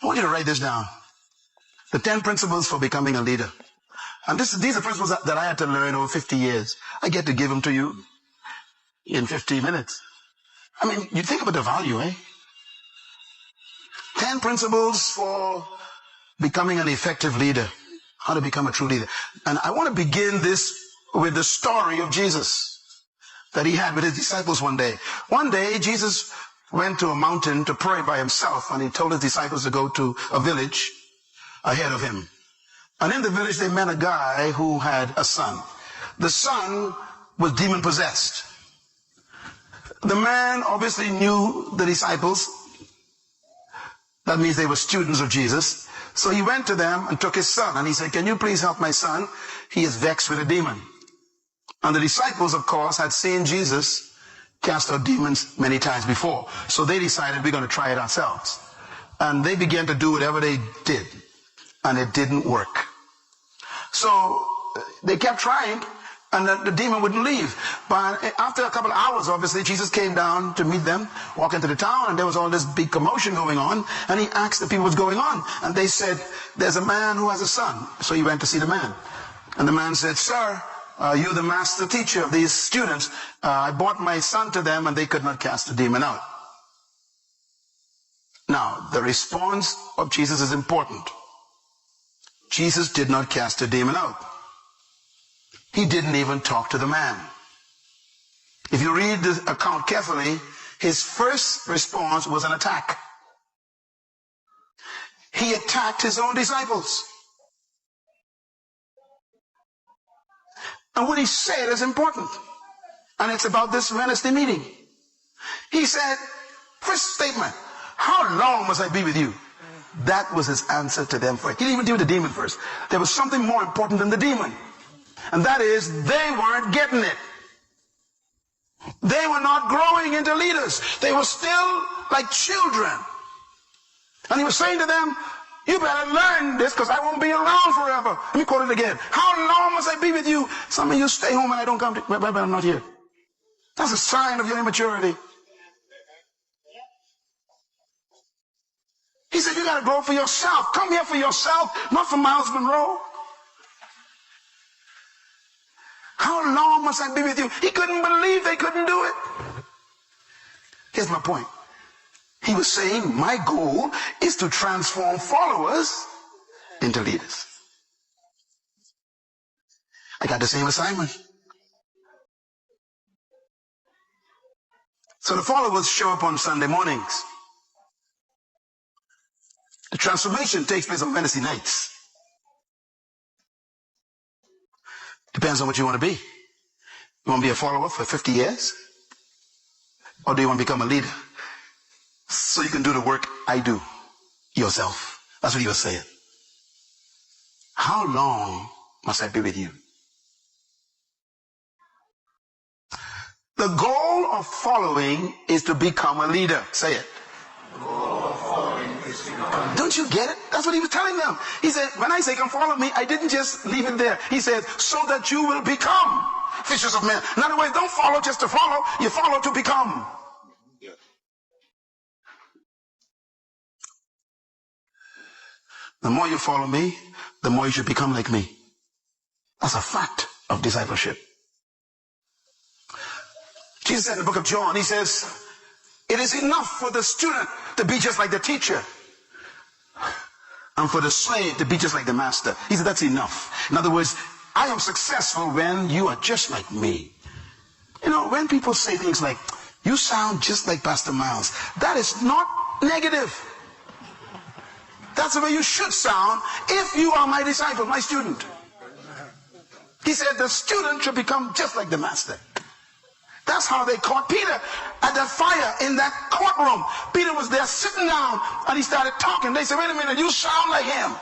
I want you to write this down. The 10 principles for becoming a leader. And these are principles that I had to learn over 50 years. I get to give them to you in 15 minutes. I mean, you think about the value, eh? 10 principles for becoming an effective leader. How to become a true leader. And I want to begin this with the story of Jesus that he had with his disciples one day. One day, Jesus went to a mountain to pray by himself, and he told his disciples to go to a village ahead of him. And in the village, they met a guy who had a son. The son was demon-possessed. The man obviously knew the disciples. That means they were students of Jesus. So he went to them and took his son, and he said, "Can you please help my son? He is vexed with a demon." And the disciples, of course, had seen Jesus cast out demons many times before. So they decided, we're going to try it ourselves. And they began to do whatever they did. And it didn't work. So they kept trying, and the demon wouldn't leave. But after a couple of hours, obviously, Jesus came down to meet them, walk into the town, and there was all this big commotion going on. And he asked the people what's going on. And they said, "There's a man who has a son." So he went to see the man. And the man said, "Sir, you the master teacher of these students. I brought my son to them, and they could not cast the demon out." Now, the response of Jesus is important. Jesus did not cast the demon out. He didn't even talk to the man. If you read the account carefully, his first response was an attack. He attacked his own disciples. And what he said is important. And it's about this Wednesday meeting. He said, first statement, "How long must I be with you?" That was his answer to them first. He didn't even deal with the demon first. There was something more important than the demon. And that is, they weren't getting it. They were not growing into leaders. They were still like children. And he was saying to them, "You better learn this, because I won't be around forever." Let me quote it again. "How long must I be with you? Some of you stay home and I don't come to, but I'm not here." That's a sign of your immaturity. He said, "You got to grow for yourself. Come here for yourself, not for Myles Munroe. How long must I be with you?" He couldn't believe they couldn't do it. Here's my point. He was saying, my goal is to transform followers into leaders. I got the same assignment. So the followers show up on Sunday mornings. The transformation takes place on Wednesday nights. Depends on what you want to be. You want to be a follower for 50 years? Or do you want to become a leader? So you can do the work I do yourself. That's what he was saying. How long must I be with you? The goal of following is to become a leader. Say it. The goal of following is to become. Don't you get it? That's what he was telling them. He said, when I say come follow me, I didn't just leave it there. He said, so that you will become fishers of men. In other words, don't follow just to follow. You follow to become. Yeah. The more you follow me, the more you should become like me. That's a fact of discipleship. Jesus said in the book of John, he says, it is enough for the student to be just like the teacher, and for the slave to be just like the master. He said, that's enough. In other words, I am successful when you are just like me. You know, when people say things like, you sound just like Pastor Myles, that is not negative. That's the way you should sound if you are my disciple, my student. He said the student should become just like the master. That's how they caught Peter at that fire in that courtroom. Peter was there sitting down and he started talking. They said, wait a minute, you sound like him.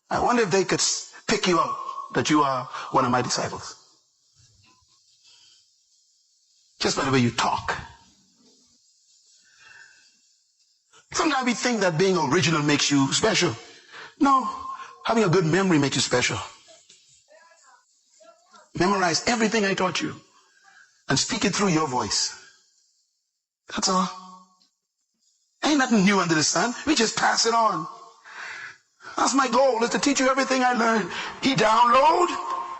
I wonder if they could pick you out that you are one of my disciples. Just by the way you talk. Sometimes we think that being original makes you special. No, having a good memory makes you special. Memorize everything I taught you and speak it through your voice. That's all. Ain't nothing new under the sun. We just pass it on. That's my goal, is to teach you everything I learned. He download,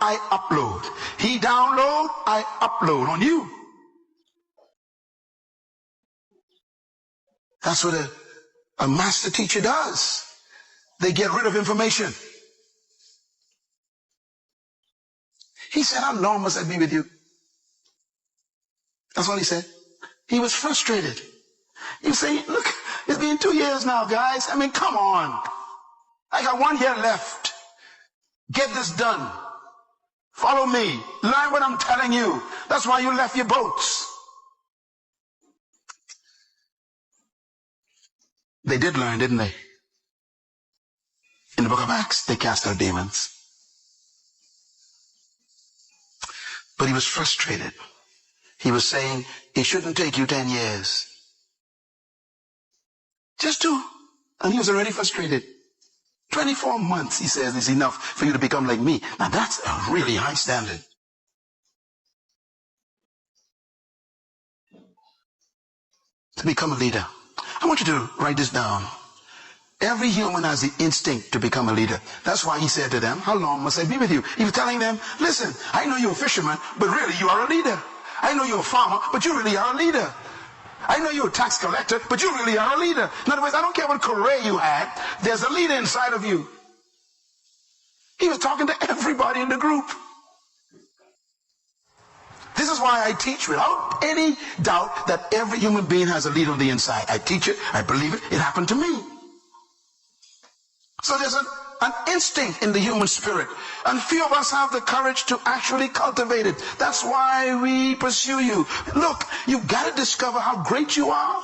I upload. He download, I upload on you. That's what a master teacher does. They get rid of information. He said, how long must I be with you? That's what he said. He was frustrated. He was saying, look, it's been 2 years now, guys. I mean, come on. I got 1 year left. Get this done. Follow me. Learn what I'm telling you. That's why you left your boats. They did learn, didn't they? In the book of Acts, they cast out demons. But he was frustrated. He was saying, it shouldn't take you 10 years. Just 2. And he was already frustrated. 24 months, he says, is enough for you to become like me. Now that's a really high standard. To become a leader. I want you to write this down. Every human has the instinct to become a leader. That's why he said to them, how long must I be with you? He was telling them, listen, I know you're a fisherman, but really you are a leader. I know you're a farmer, but you really are a leader. I know you're a tax collector, but you really are a leader. In other words, I don't care what career you had, there's a leader inside of you. He was talking to everybody in the group. This is why I teach without any doubt that every human being has a leader on the inside. I teach it, I believe it, it happened to me. So there's an instinct in the human spirit, and few of us have the courage to actually cultivate it. That's why we pursue you. Look, you've got to discover how great you are.